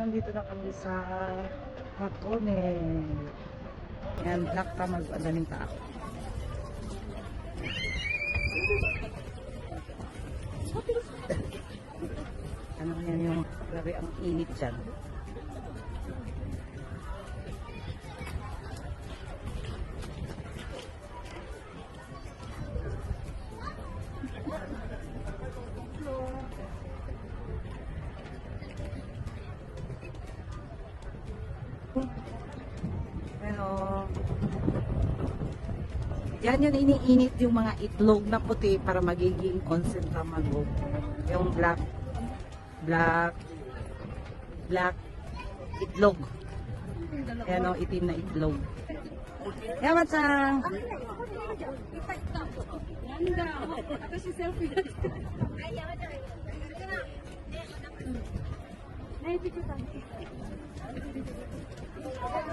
nandito na kami sa Hakone. Yan, Black Tamago. Ang daming tao. Ano yan yung grabe ang init dyan. Pero yan yung iniinit yung mga itlog na puti para magiging onsen tamago. Yung black itlog. Yan o, itim na itlog. Yaman-san!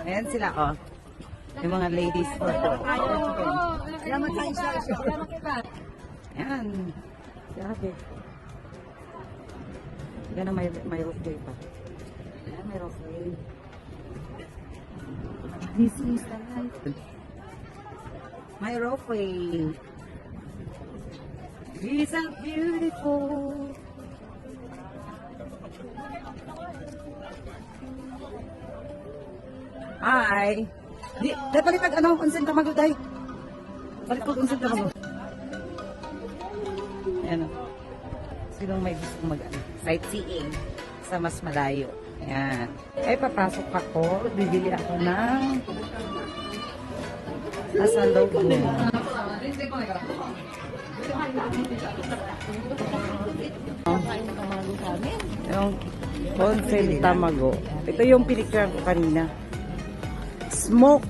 Ayan sila, oh. Yung mga ladies for Ayan. Grabe. Yan ang may rooftop pa. Ayan, may rooftop. This is the life. My rooftop. These are beautiful. Hi. Balik pag ano, onsen tamago day. Balik pag onsen tamago. Ayan o. Sinong may gusto sightseeing sa mas malayo. Ayan. Ay, papasok ako. Bibili ako ng nasa loob mo. Yung onsen tamago. Ito yung pinicture ko kanina. Smoke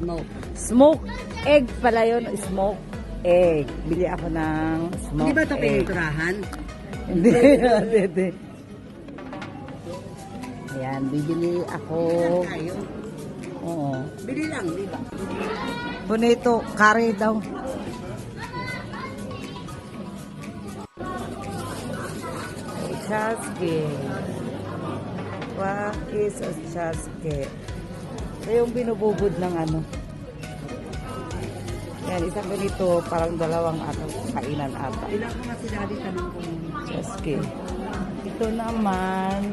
egg pala yun. Smoke egg. Bili ako ng smoke egg. Hindi ba ito pininturahan? Hindi. Ayan, bibili ako. Oo. Bili lang, di ba? Bonito, curry daw. Chaske. What is a chaske? Ito yung binububod ng ano. Yan, isang ganito, parang dalawang kainan ata. Ilang ko nga si Daddy tanong ko. Chaske. Ito naman,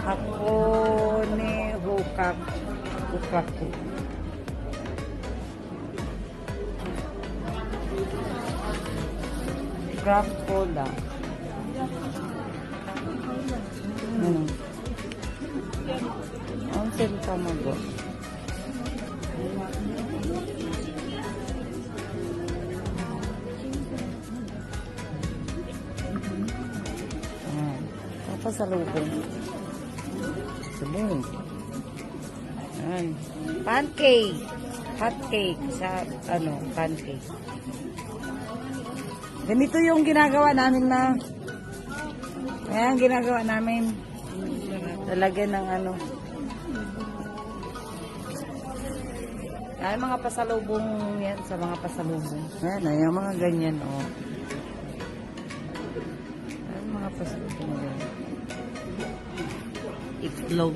Hakone Hukaku. Craft cola. Ano? Onsen tamago. Pasalubong. Sabong. Ayan. Pancake. Hot cake sa pancake. Ganito yung ginagawa namin na. Ayan, ginagawa namin. Lalagyan ng Ay, mga pasalubong yan sa mga pasalubong. Ayan, ay, yung mga ganyan, oh. Ayan, mga pasalubong yan. Itlog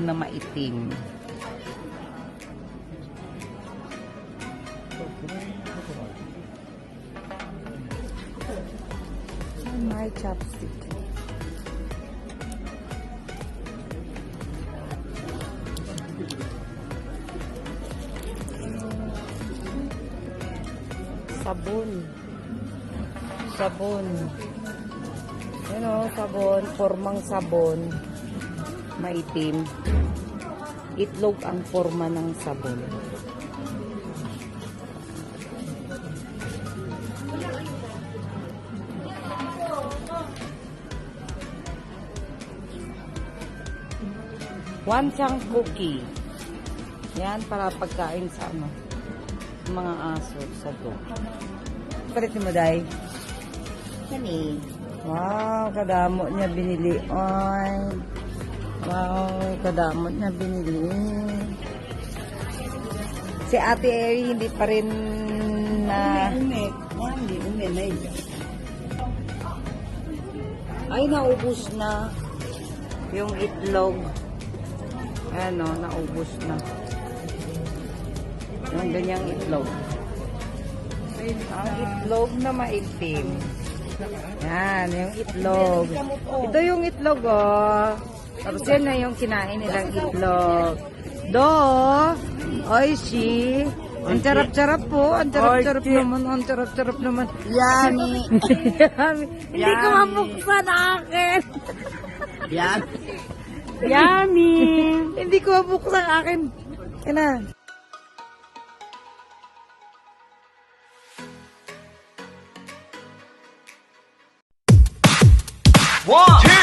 na maitim. My chopstick. Sabon. Ano, sabon, formang sabon. Maitim. Itlog ang forma ng sabon. Wansang cookie. Yan para pagkain sa mga aso sa dog. Palit mo, Day. Kani. Wow, kadamot niya binili. Ay. Wow, kadamot niya binili. Si Ate Eri hindi pa rin na... Hindi ume. Ay, naubos na. Yung itlog. Ano, naubos na. Yung ganyang itlog. Ang itlog na maitim. Yan, yung itlog. Ito yung itlog, oh. Tapos yan na yung kinain nilang itlog. Do, oishi. Ang charap-charap po. Ang charap-charap naman. Ang charap-charap naman. Yummy. Yummy. Hindi ko mabuksan akin. Yan. Yummy. Hindi ko mabuksan akin. Yan na. One, two,